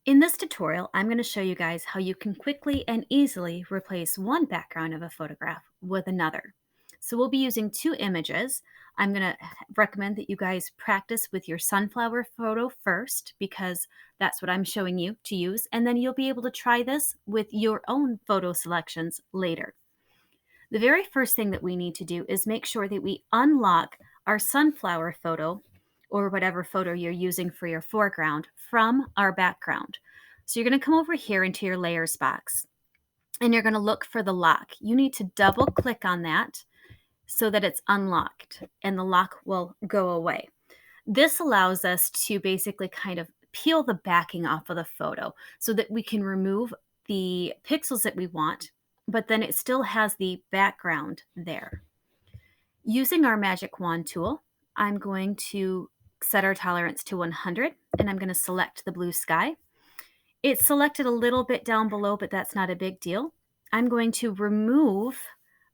In this tutorial, I'm going to show you guys how you can quickly and easily replace one background of a photograph with another. So we'll be using two images. I'm going to recommend that you guys practice with your sunflower photo first because that's what I'm showing you to use, and then you'll be able to try this with your own photo selections later. The very first thing that we need to do is make sure that we unlock our sunflower photo or whatever photo you're using for your foreground from our background. So you're going to come over here into your layers box and you're going to look for the lock. You need to double click on that so that it's unlocked and the lock will go away. This allows us to basically kind of peel the backing off of the photo so that we can remove the pixels that we want, but then it still has the background there. Using our magic wand tool, I'm going to set our tolerance to 100 and I'm going to select the blue sky. It's selected a little bit down below, but that's not a big deal. I'm going to remove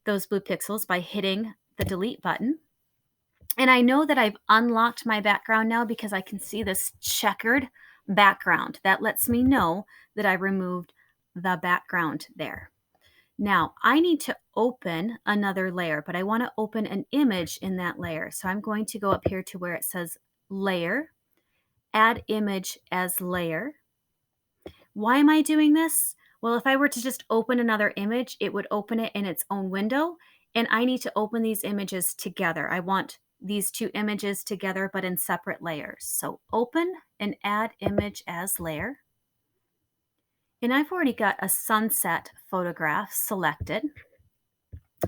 those blue pixels by hitting the delete button. And I know that I've unlocked my background now because I can see this checkered background. That lets me know that I removed the background there. Now I need to open another layer, but I want to open an image in that layer. So I'm going to go up here to where it says layer, add image as layer. Why am I doing this? Well, if I were to just open another image, it would open it in its own window, and I need to open these images together. I want these two images together, but in separate layers. So open and add image as layer. And I've already got a sunset photograph selected.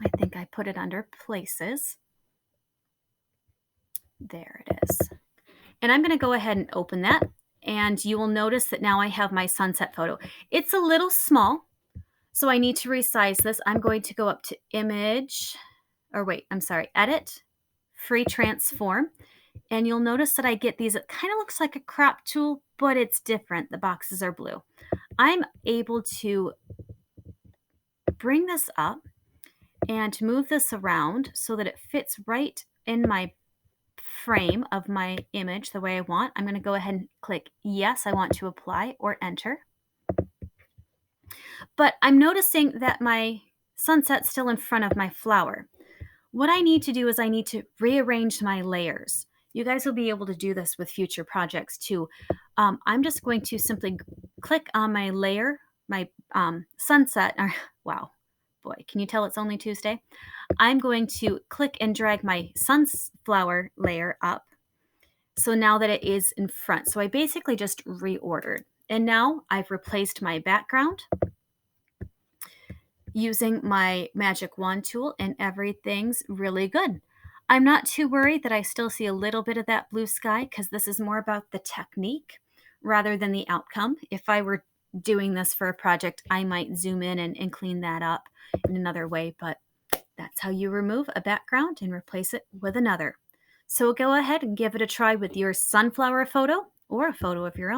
I think I put it under places. There it is. And I'm going to go ahead and open that. And you will notice that now I have my sunset photo. It's a little small, so I need to resize this. I'm going to go up to edit, free transform. And you'll notice that I get these, it kind of looks like a crop tool, but it's different. The boxes are blue. I'm able to bring this up and move this around so that it fits right in my frame of my image the way I want. I'm going to go ahead and click yes, I want to apply, or enter. But I'm noticing that my sunset's still in front of my flower. What I need to do is I need to rearrange my layers. You guys will be able to do this with future projects too. I'm just going to simply click on my layer, my sunset. Wow, boy, can you tell it's only Tuesday? I'm going to click and drag my sunflower layer up. So now that it is in front. So I basically just reordered. And now I've replaced my background using my magic wand tool and everything's really good. I'm not too worried that I still see a little bit of that blue sky because this is more about the technique rather than the outcome. If I were doing this for a project, I might zoom in and clean that up in another way, but that's how you remove a background and replace it with another. So go ahead and give it a try with your sunflower photo or a photo of your own.